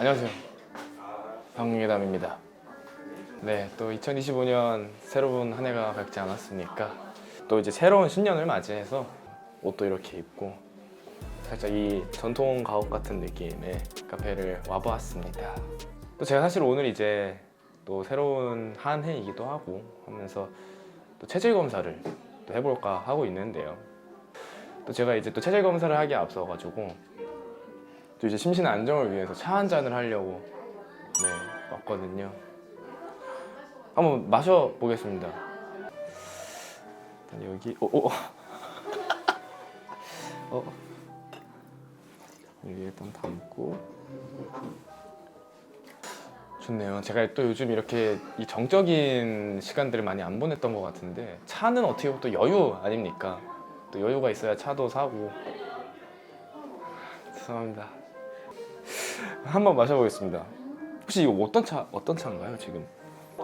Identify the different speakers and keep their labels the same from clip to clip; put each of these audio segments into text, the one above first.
Speaker 1: 안녕하세요. 방예담입니다. 네, 또 2025년 새로운 한 해가 밝지 않았습니까? 또 이제 새로운 신년을 맞이해서 옷도 이렇게 입고 살짝 이 전통 가옥 같은 느낌의 카페를 와보았습니다. 또 제가 사실 오늘 이제 또 새로운 한 해이기도 하고 하면서 또 체질 검사를 또 해볼까 하고 있는데요. 또 제가 이제 또 체질 검사를 하기에 앞서가지고 또 이제 심신 안정을 위해서 차 한 잔을 하려고 왔거든요. 한번 마셔 보겠습니다. 일단 여기 여기 일단 담고. 좋네요. 제가 또 요즘 이렇게 이 정적인 시간들을 많이 안 보냈던 것 같은데 차는 어떻게 보면 또 여유 아닙니까? 또 여유가 있어야 차도 사고. 죄송합니다. 한번 마셔보겠습니다. 혹시 이거 어떤 차인가요 지금?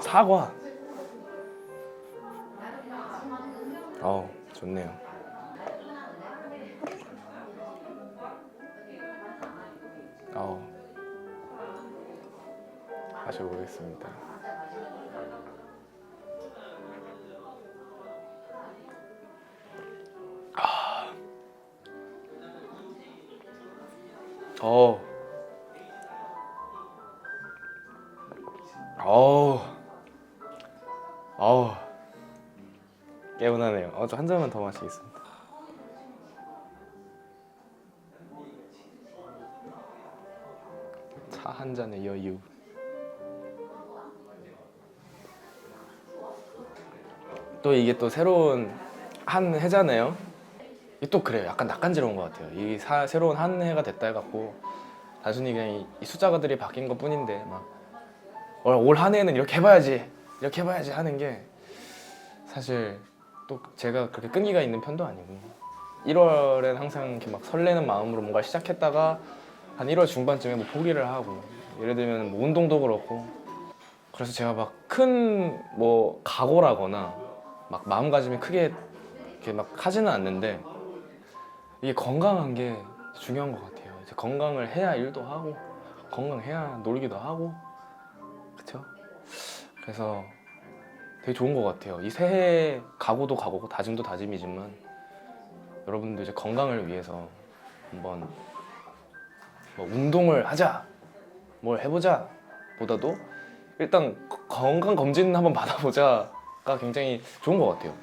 Speaker 1: 사과. 좋네요. 마셔보겠습니다. 개운하네요. 저 한 잔만 더 마시겠습니다. 차 한 잔의 여유. 또 이게 또 새로운 한 해잖아요. 이게 또 그래요. 약간 낯간지러운 것 같아요. 이 새로운 한 해가 됐다 해갖고 단순히 그냥 이 숫자들이 바뀐 것 뿐인데 막 올 한 해는 이렇게 해봐야지 하는 게 사실 또 제가 그렇게 끈기가 있는 편도 아니고 1월엔 항상 이렇게 막 설레는 마음으로 뭔가 시작했다가 한 1월 중반쯤에 뭐 포기를 하고, 예를 들면 뭐 운동도 그렇고. 그래서 제가 막 큰 뭐 각오라거나 막 마음가짐이 크게 이렇게 막 하지는 않는데 이게 건강한 게 중요한 것 같아요. 이제 건강을 해야 일도 하고 건강해야 놀기도 하고, 그쵸? 그래서 되게 좋은 것 같아요. 이 새해 각오도 각오고 다짐도 다짐이지만 여러분도 이제 건강을 위해서 한번 뭐 운동을 하자, 뭘 해보자 보다도 일단 건강 검진 한번 받아보자가 굉장히 좋은 것 같아요.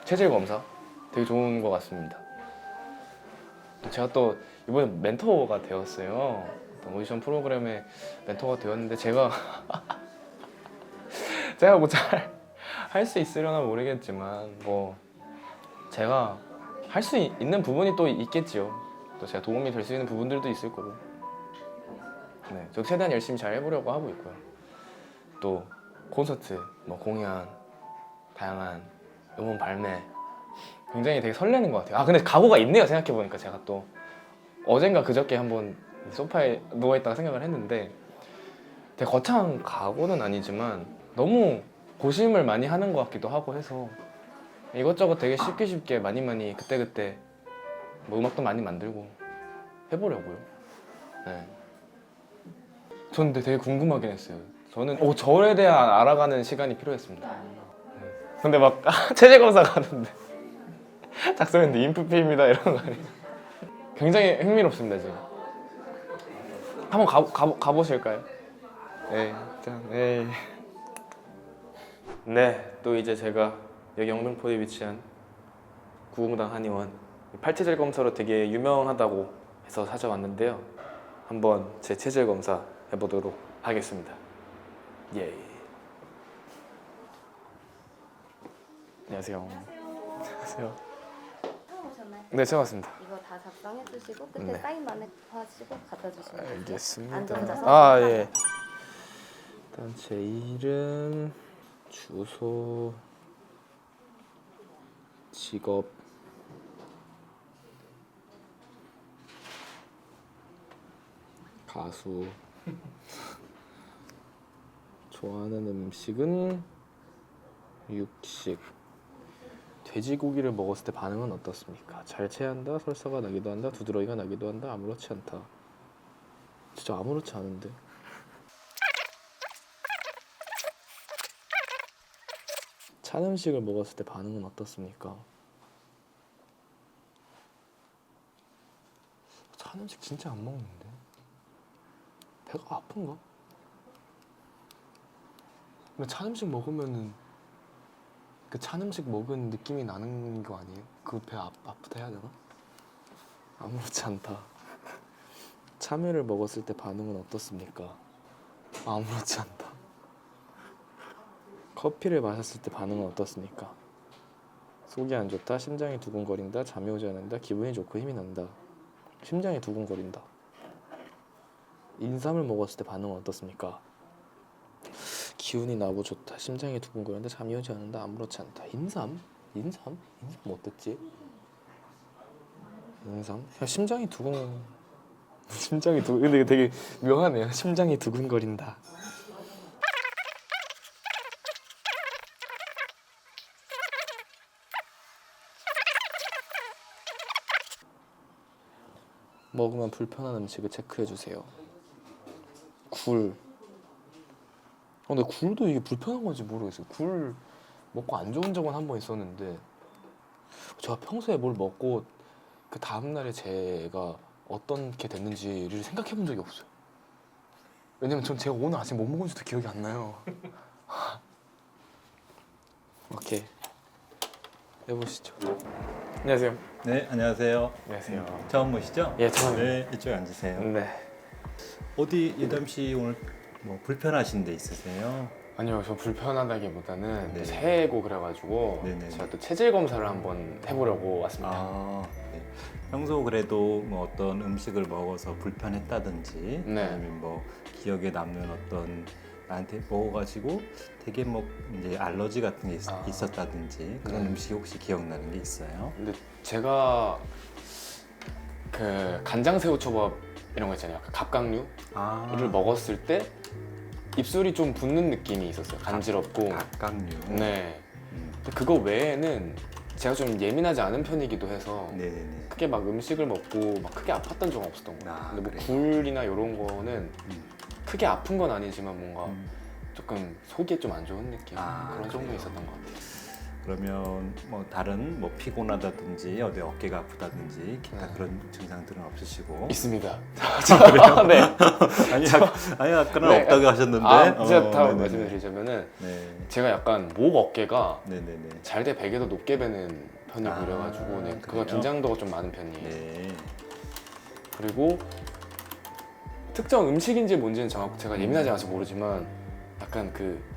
Speaker 1: 체질 검사 되게 좋은 것 같습니다. 제가 또 이번에 멘토가 되었어요. 오디션 프로그램에 멘토가 되었는데 제가 뭐 잘 할 수 있으려나 모르겠지만 뭐 제가 할 수 있는 부분이 또 있겠지요. 또 제가 도움이 될 수 있는 부분들도 있을 거고. 네, 저 최대한 열심히 잘 해보려고 하고 있고요. 또 콘서트, 뭐 공연, 다양한 음원 발매 굉장히 되게 설레는 것 같아요. 근데 각오가 있네요. 생각해보니까 제가 또 어젠가 그저께 한번 소파에 누워있다가 생각을 했는데 되게 거창한 각오는 아니지만 너무 고심을 많이 하는 것 같기도 하고 해서 이것저것 되게 쉽게 많이 그때그때 뭐 음악도 많이 만들고 해보려고요. 네. 전 근데 되게 궁금하긴 했어요. 저는 저에 대한 알아가는 시간이 필요했습니다. 네. 근데 막 체질 검사 가는데 작성했는데 인프피입니다 이런 거 아니에요? 굉장히 흥미롭습니다 지금. 한번 가보실까요? 네, 네. 네, 또 이제 제가 여기 영등포에 위치한 구공당 한의원 팔체질 검사로 되게 유명하다고 해서 찾아왔는데요. 한번 제 체질 검사 해보도록 하겠습니다. 예. 안녕하세요. 안녕하세요.
Speaker 2: 처음 오셨나요?
Speaker 1: 네, 제가 왔습니다.
Speaker 2: 이거 다 작성해 주시고 끝에
Speaker 1: 네.
Speaker 2: 사인만 하시고 갖다 주시면 돼요.
Speaker 1: 알겠습니다.
Speaker 2: 안전자
Speaker 1: 예. 일단 제 이름, 주소, 직업, 가수, 좋아하는 음식은 육식. 돼지고기를 먹었을 때 반응은 어떻습니까? 잘 체한다, 설사가 나기도 한다, 두드러기가 나기도 한다, 아무렇지 않다. 진짜 아무렇지 않은데. 찬 음식을 먹었을 때 반응은 어떻습니까? 찬 음식 진짜 안 먹는데. 배가 아픈가? 근데 찬 음식 먹으면은 그 찬 음식 먹은 느낌이 나는 거 아니에요? 그 배 아프다 해야 되나? 아무렇지 않다. 참외를 먹었을 때 반응은 어떻습니까? 아무렇지 않다. 커피를 마셨을 때 반응은 어떻습니까? 속이 안 좋다, 심장이 두근거린다, 잠이 오지 않는다, 기분이 좋고 힘이 난다. 심장이 두근거린다. 인삼을 먹었을 때 반응은 어떻습니까? 기운이 나고 좋다, 심장이 두근거린다, 잠이 오지 않는다, 아무렇지 않다. 인삼? 인삼 뭐 어땠지? 인삼? 그냥 심장이 근데 이거 되게 묘하네요. 심장이 두근거린다. 먹으면 불편한 음식을 체크해 주세요. 굴. 근데 굴도 이게 불편한 건지 모르겠어요. 굴 먹고 안 좋은 적은 한 번 있었는데 제가 평소에 뭘 먹고 그 다음날에 제가 어떻게 됐는지를 생각해 본 적이 없어요. 왜냐면 전 제가 오늘 아침 뭐 먹은지도 기억이 안 나요. 오케이. 해보시죠. 안녕하세요.
Speaker 3: 네, 안녕하세요.
Speaker 1: 안녕하세요.
Speaker 3: 처음 보시죠?
Speaker 1: 예, 처음.
Speaker 3: 네, 이쪽에 앉으세요.
Speaker 1: 네.
Speaker 3: 어디 예담 씨 오늘 뭐 불편하신 데 있으세요?
Speaker 1: 아니요, 저 불편하다기보다는
Speaker 3: 네.
Speaker 1: 새해고 그래가지고
Speaker 3: 네네.
Speaker 1: 제가 또 체질 검사를 한번 해보려고 왔습니다.
Speaker 3: 네. 평소 그래도 뭐 어떤 음식을 먹어서 불편했다든지
Speaker 1: 네.
Speaker 3: 아니면 뭐 기억에 남는 어떤 나한테 먹어가지고 되게 뭐 이제 알러지 같은 게 있었다든지 그런
Speaker 1: 네.
Speaker 3: 음식이 혹시 기억나는 게 있어요?
Speaker 1: 근데 제가 그 간장새우초밥 이런 거 있잖아요. 갑각류를 먹었을 때 입술이 좀 붓는 느낌이 있었어요. 간지럽고.
Speaker 3: 갑각류.
Speaker 1: 네.
Speaker 3: 음.
Speaker 1: 근데 그거 외에는 제가 좀 예민하지 않은 편이기도 해서
Speaker 3: 네네네.
Speaker 1: 크게 막 음식을 먹고 막 크게 아팠던 적은 없었던 것 같아요. 근데 뭐
Speaker 3: 그래요?
Speaker 1: 굴이나 이런 거는
Speaker 3: 음.
Speaker 1: 크게 아픈 건 아니지만 뭔가
Speaker 3: 음.
Speaker 1: 조금 속이 좀 안 좋은 느낌 그런 정도
Speaker 3: 그래요?
Speaker 1: 있었던 것 같아요.
Speaker 3: 그러면 뭐 다른 뭐 피곤하다든지 어디 어깨가 아프다든지 기타
Speaker 1: 네.
Speaker 3: 그런 증상들은 없으시고
Speaker 1: 있습니다.
Speaker 3: 그래요?
Speaker 1: 네.
Speaker 3: 아니 아까는
Speaker 1: 네.
Speaker 3: 없다고 하셨는데
Speaker 1: 제가 다
Speaker 3: 네네네.
Speaker 1: 말씀을 드리자면은
Speaker 3: 네.
Speaker 1: 제가 약간 목 어깨가
Speaker 3: 네네네.
Speaker 1: 잘 돼 베개도 높게 베는 편이고
Speaker 3: 아,
Speaker 1: 그래가지고 네, 그거
Speaker 3: 그래요?
Speaker 1: 긴장도가 좀 많은 편이에요.
Speaker 3: 네.
Speaker 1: 그리고 특정 음식인지 뭔지는 제가 예민하지 않아서 모르지만 약간 그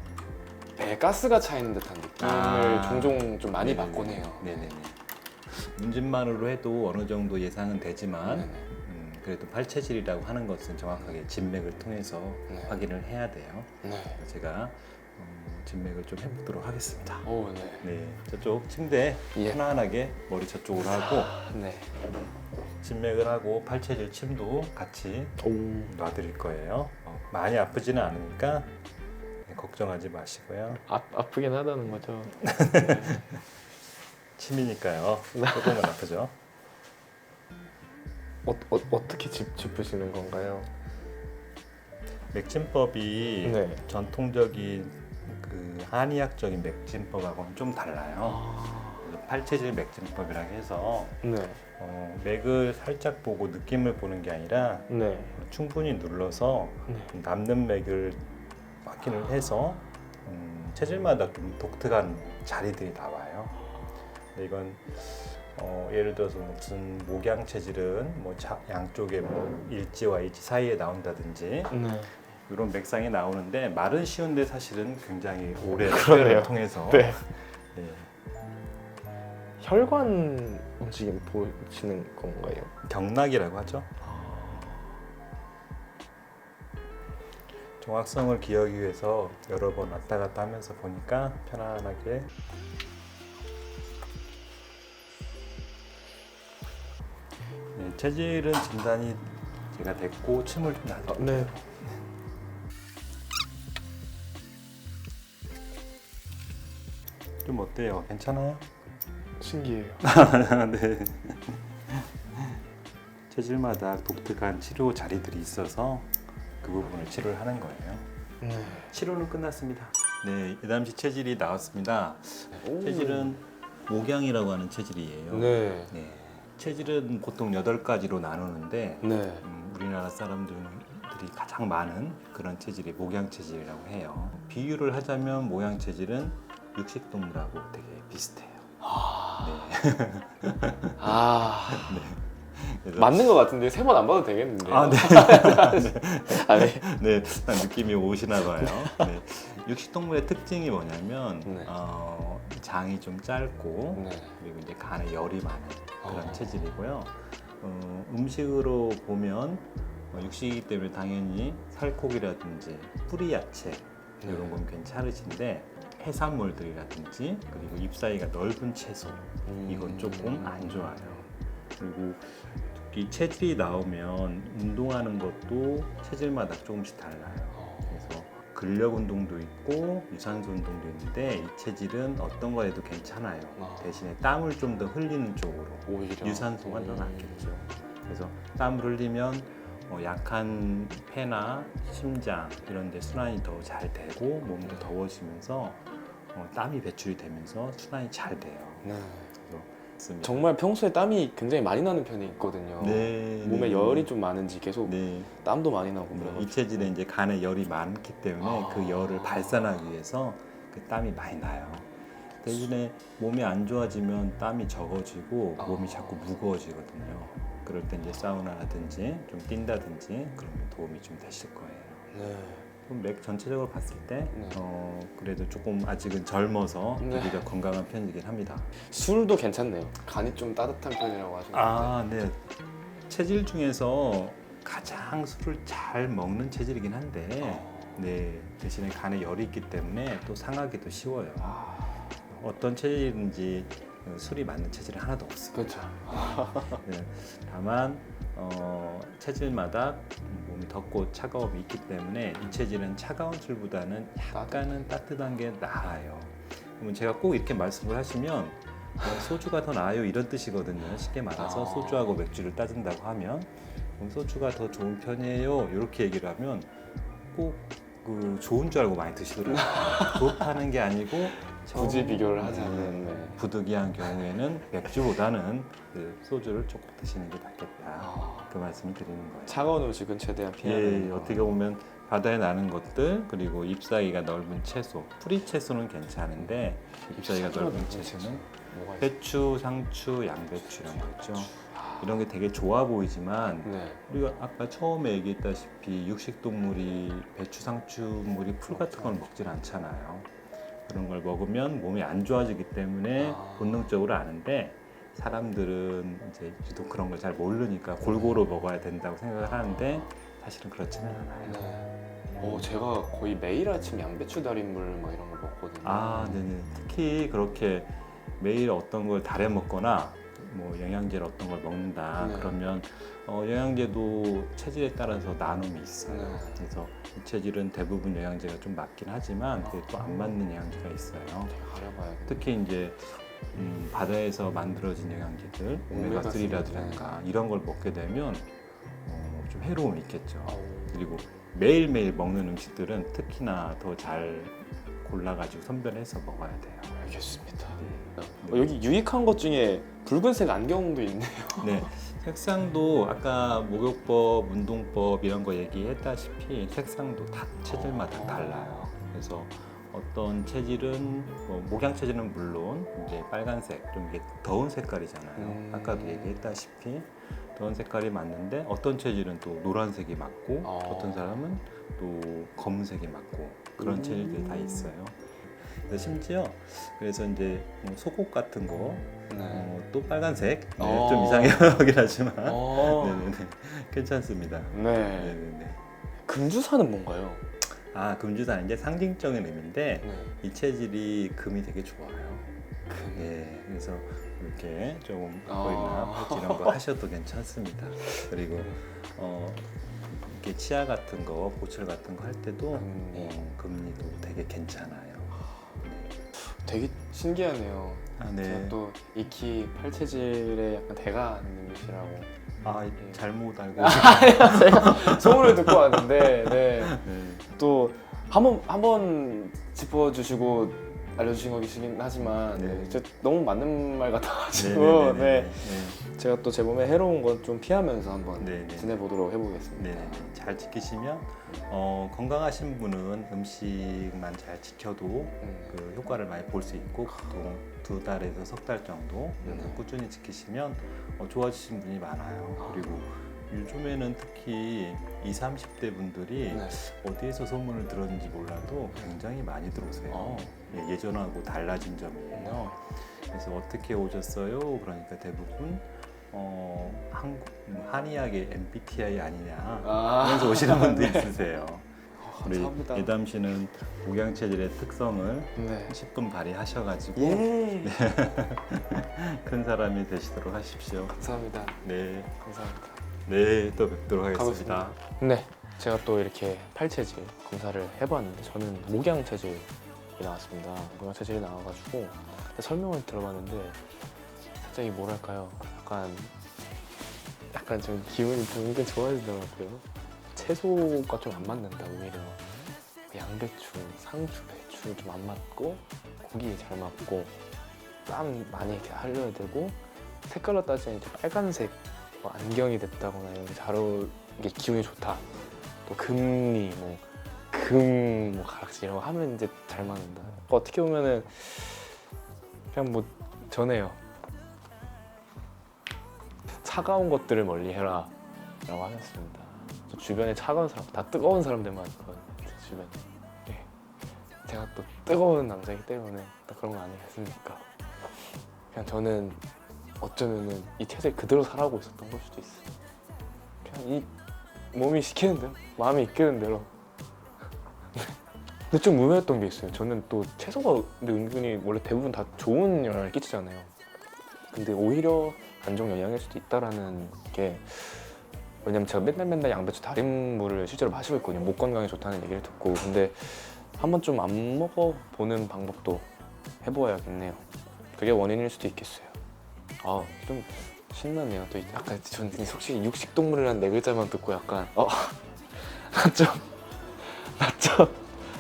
Speaker 1: 배에 가스가 차 있는 듯한 느낌을 종종 좀 많이
Speaker 3: 네네네.
Speaker 1: 받곤 해요.
Speaker 3: 네네네. 문진만으로 해도 어느 정도 예상은 되지만
Speaker 1: 네네.
Speaker 3: 그래도 팔체질이라고 하는 것은 정확하게 진맥을 통해서
Speaker 1: 네.
Speaker 3: 확인을 해야 돼요.
Speaker 1: 네.
Speaker 3: 제가 진맥을 좀 해보도록 하겠습니다.
Speaker 1: 오, 네.
Speaker 3: 네, 저쪽 침대
Speaker 1: 예.
Speaker 3: 편안하게 머리 저쪽으로 하고
Speaker 1: 네.
Speaker 3: 진맥을 하고 팔체질 침도 같이 놔드릴 거예요. 많이 아프지는 않으니까 걱정하지 마시고요.
Speaker 1: 아프긴 하다는 거죠.
Speaker 3: 침이니까요. 조금은 아프죠.
Speaker 1: 어떻게 짚으시는 건가요?
Speaker 3: 맥진법이
Speaker 1: 네.
Speaker 3: 전통적인 그 한의학적인 맥진법하고는 좀 달라요. 그래서 팔체질 맥진법이라고 해서
Speaker 1: 네.
Speaker 3: 맥을 살짝 보고 느낌을 보는 게 아니라
Speaker 1: 네.
Speaker 3: 충분히 눌러서
Speaker 1: 네.
Speaker 3: 남는 맥을 확인을 해서 체질마다 좀 독특한 자리들이 나와요. 근데 이건 예를 들어서 무슨 목양 체질은 뭐 양쪽에 뭐 일지와 일지 사이에 나온다든지
Speaker 1: 네.
Speaker 3: 이런 맥상이 나오는데 말은 쉬운데 사실은 굉장히 오래
Speaker 1: 그러네요.
Speaker 3: 시간을 통해서
Speaker 1: 네.
Speaker 3: 네,
Speaker 1: 혈관 움직임 보시는 건가요?
Speaker 3: 경락이라고 하죠. 정확성을 기하기 위해서 여러 번 왔다 갔다 하면서 보니까 편안하게 네, 체질은 진단이 제가 됐고 침을 좀 놔드릴게요.
Speaker 1: 네.
Speaker 3: 좀 어때요? 괜찮아요?
Speaker 1: 신기해요.
Speaker 3: 네. 체질마다 독특한 치료 자리들이 있어서 그 부분을 치료를 하는 거예요.
Speaker 1: 네.
Speaker 3: 치료는 끝났습니다. 네, 예담씨 체질이 나왔습니다.
Speaker 1: 오.
Speaker 3: 체질은 목양이라고 하는 체질이에요.
Speaker 1: 네.
Speaker 3: 네. 체질은 보통 8가지로 나누는데
Speaker 1: 네.
Speaker 3: 우리나라 사람들이 가장 많은 그런 체질이 목양 체질이라고 해요. 비유를 하자면 목양 체질은 육식동물하고 되게 비슷해요.
Speaker 1: 아.
Speaker 3: 그래서
Speaker 1: 맞는 것 같은데 세 번 안 봐도 되겠는데.
Speaker 3: 아, 네.
Speaker 1: 아니.
Speaker 3: 네, 딱 느낌이 오시나 봐요. 네. 육식동물의 특징이 뭐냐면
Speaker 1: 네.
Speaker 3: 장이 좀 짧고
Speaker 1: 네.
Speaker 3: 그리고 이제 간에 열이 많은 그런
Speaker 1: 어.
Speaker 3: 체질이고요. 음식으로 보면 육식이기 때문에 당연히 살코기라든지 뿌리 야채 이런 건 괜찮으신데 해산물들이라든지 그리고 잎 사이가 넓은 채소 이건 조금 안 좋아요. 그리고 특히 체질이 나오면 운동하는 것도 체질마다 조금씩 달라요. 그래서 근력 운동도 있고 유산소 운동도 있는데 이 체질은 어떤 거 해도 괜찮아요. 대신에 땀을 좀 더 흘리는 쪽으로
Speaker 1: 오히려
Speaker 3: 유산소가 더 낫겠죠. 그래서 땀을 흘리면 약한 폐나 심장 이런 데 순환이 더 잘 되고 몸도 더워지면서 땀이 배출이 되면서 순환이 잘 돼요.
Speaker 1: 네.
Speaker 3: 그래서
Speaker 1: 정말 평소에 땀이 굉장히 많이 나는 편이 있거든요.
Speaker 3: 네,
Speaker 1: 몸에
Speaker 3: 네.
Speaker 1: 열이 좀 많은지 계속
Speaker 3: 네.
Speaker 1: 땀도 많이 나고
Speaker 3: 이
Speaker 1: 그래가지고.
Speaker 3: 체질에 이제 간에 열이 많기 때문에
Speaker 1: 아.
Speaker 3: 그 열을 발산하기 위해서 그 땀이 많이 나요. 대신에 몸이 안 좋아지면 땀이 적어지고 몸이 자꾸 무거워지거든요. 그럴 때 이제 사우나라든지 좀 뛴다든지 그러면 도움이 좀 되실 거예요.
Speaker 1: 네.
Speaker 3: 그럼 맥 전체적으로 봤을 때
Speaker 1: 네.
Speaker 3: 그래도 조금 아직은 젊어서
Speaker 1: 네.
Speaker 3: 우리가 건강한 편이긴 합니다.
Speaker 1: 술도 괜찮네요. 간이 좀 따뜻한 편이라고 하시는데.
Speaker 3: 아, 네. 체질 중에서 가장 술을 잘 먹는 체질이긴 한데 네, 대신에 간에 열이 있기 때문에 또 상하기도 쉬워요. 어떤 체질인지 술이 맞는 체질은 하나도 없어요.
Speaker 1: 그렇죠.
Speaker 3: 네, 다만 체질마다 몸이 덥고 차가움이 있기 때문에 이 체질은 차가운 술보다는 약간은 따뜻한 게 나아요. 그러면 제가 꼭 이렇게 말씀을 하시면 소주가 더 나아요 이런 뜻이거든요. 쉽게 말해서 소주하고 맥주를 따진다고 하면 그럼 소주가 더 좋은 편이에요 이렇게 얘기를 하면 꼭 그 좋은 줄 알고 많이 드시더라고요. 좋다는 게 아니고
Speaker 1: 굳이 비교를 하자면 네.
Speaker 3: 부득이한 경우에는 맥주보다는 그 소주를 조금 드시는 게 낫겠다. 그 말씀을 드리는 거예요.
Speaker 1: 차가운 음식은 최대한 피하는
Speaker 3: 예,
Speaker 1: 거.
Speaker 3: 어떻게 보면 바다에 나는 것들 그리고 잎 사이가 넓은 채소, 뿌리 채소는 괜찮은데 잎 사이가 넓은 채소는
Speaker 1: 뭐가 있어요?
Speaker 3: 배추, 상추, 양배추 이런 거 있죠. 이런 게 되게 좋아 보이지만
Speaker 1: 네.
Speaker 3: 우리가 아까 처음에 얘기했다시피 육식동물이 배추, 상추물이 풀 같은 걸 먹질 않잖아요. 그런 걸 먹으면 몸이 안 좋아지기 때문에 본능적으로 아는데 사람들은 이제 유독 그런 걸 잘 모르니까 골고루 먹어야 된다고 생각을 하는데 사실은 그렇지는 않아요.
Speaker 1: 네. 제가 거의 매일 아침 양배추 달인물 막 이런 거 먹거든요.
Speaker 3: 아, 네네. 특히 그렇게 매일 어떤 걸 달여 먹거나 뭐 영양제를 어떤 걸 먹는다
Speaker 1: 네.
Speaker 3: 그러면 영양제도 체질에 따라서 나눔이 있어요.
Speaker 1: 네.
Speaker 3: 그래서 이 체질은 대부분 영양제가 좀 맞긴 하지만 그게 또 안 맞는 영양제가 있어요.
Speaker 1: 가려봐야겠다.
Speaker 3: 특히 이제 바다에서 만들어진 영양제들 오메가3라든가 이런 걸 먹게 되면 좀 해로움이 있겠죠. 그리고 매일매일 먹는 음식들은 특히나 더 잘 골라가지고 선별해서 먹어야 돼요.
Speaker 1: 알겠습니다.
Speaker 3: 네.
Speaker 1: 여기 유익한 것 중에 붉은색 안경도 있네요.
Speaker 3: 네, 색상도 아까 목욕법, 운동법 이런 거 얘기했다시피 색상도 다 체질마다 달라요. 그래서 어떤 체질은 목양 체질은 물론 이제 빨간색 좀 이게 더운 색깔이잖아요. 아까도 얘기했다시피 더운 색깔이 맞는데 어떤 체질은 또 노란색이 맞고 어떤 사람은 또 검은색이 맞고 그런 체질들이 다 있어요. 그래서 심지어 그래서 이제 속옷 같은 거 또 빨간색 좀 이상하긴 하지만 네네네 괜찮습니다.
Speaker 1: 네.
Speaker 3: 네네네.
Speaker 1: 금주사는 뭔가요?
Speaker 3: 아, 금주사는 이제 상징적인 의미인데
Speaker 1: 네.
Speaker 3: 이 체질이 금이 되게 좋아요. 네, 그래서 이렇게 조금 보이나 팔찌 이런 거 하셔도 괜찮습니다. 그리고 이렇게 치아 같은 거, 보철 같은 거 할 때도 금리도 되게 괜찮아요.
Speaker 1: 되게 신기하네요.
Speaker 3: 네.
Speaker 1: 제가 또 익히 팔체질의 약간 대가님이시라고
Speaker 3: 잘못 알고
Speaker 1: 제가 소문을 듣고 왔는데 네.
Speaker 3: 네.
Speaker 1: 또 한 번 짚어주시고 알려주신 거긴 하지만
Speaker 3: 네.
Speaker 1: 네. 진짜 너무 맞는 말 같아가지고 네. 제가 또 제 몸에 해로운 건 좀 피하면서 한번
Speaker 3: 네.
Speaker 1: 지내보도록 해보겠습니다.
Speaker 3: 네. 잘 지키시면 건강하신 분은 음식만 잘 지켜도 그 효과를 많이 볼 수 있고 보통 2달에서 석 달 정도 꾸준히 지키시면 좋아지신 분이 많아요. 그리고 요즘에는 특히 20, 30대 분들이
Speaker 1: 네.
Speaker 3: 어디에서 소문을 들었는지 몰라도 굉장히 많이 들어오세요. 예전하고 달라진 점이에요. 그래서 어떻게 오셨어요? 그러니까 대부분 한의학의 MBTI 아니냐 하면서 오시는 분도 있으세요. 우리
Speaker 1: 감사합니다.
Speaker 3: 예담 씨는 목양체질의 특성을
Speaker 1: 네.
Speaker 3: 10분 발휘하셔가지고
Speaker 1: 예.
Speaker 3: 큰 사람이 되시도록 하십시오.
Speaker 1: 감사합니다.
Speaker 3: 네,
Speaker 1: 감사합니다.
Speaker 3: 네, 또 뵙도록 하겠습니다.
Speaker 1: 네, 제가 또 이렇게 팔체질 검사를 해봤는데 저는 목양 체질이 나왔습니다. 목양 체질이 나와가지고 설명을 들어봤는데 갑자기 뭐랄까요? 약간 좀 기분이 좀 은근 좋아지더라고요. 채소가 좀 안 맞는다 오히려. 양배추, 상추, 배추 좀 안 맞고 고기 잘 맞고 땀 많이 이렇게 흘려야 되고 색깔로 따지면 이제 빨간색 뭐 안경이 됐다거나 이런 이게 기분이 좋다. 또 금리 금 가락지 이런 거 하면 이제 잘 맞는다. 어떻게 보면은 그냥 뭐 전해요. 차가운 것들을 멀리 해라 라고 하셨습니다. 저 주변에 차가운 사람, 다 뜨거운 사람들만 있거든요. 제 주변에. 네. 제가 또 뜨거운 남자이기 때문에 또 그런 거 아니겠습니까? 그냥 저는 어쩌면은 이 체질 그대로 살아가고 있었던 걸 수도 있어요. 그냥 이 몸이 시키는 대로, 마음이 이끄는 대로. 근데 좀 의외였던 게 있어요. 저는 또 채소가 근데 은근히 원래 대부분 다 좋은 영향을 끼치잖아요. 근데 오히려 안 좋은 영향일 수도 있다라는 게, 왜냐면 제가 맨날 양배추 달인물을 실제로 마시고 있거든요. 목 건강에 좋다는 얘기를 듣고. 근데 한번 좀 안 먹어보는 방법도 해보아야겠네요. 그게 원인일 수도 있겠어요. 좀 신나네요. 또 약간 저는 솔직히 육식동물이라는 네 글자만 듣고 약간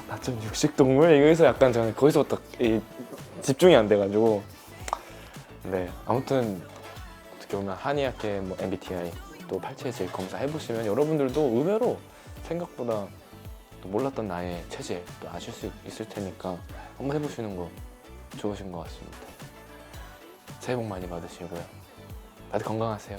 Speaker 1: 나 좀 육식동물? 이거에서 약간 저는 거기서부터 집중이 안 돼가지고. 네, 아무튼 어떻게 보면 한의학계 뭐 MBTI 또 팔체질 검사 해보시면 여러분들도 의외로 생각보다 또 몰랐던 나의 체질 또 아실 수 있을 테니까 한번 해보시는 거 좋으신 것 같습니다. 새해 복 많이 받으시고요. 다들 건강하세요.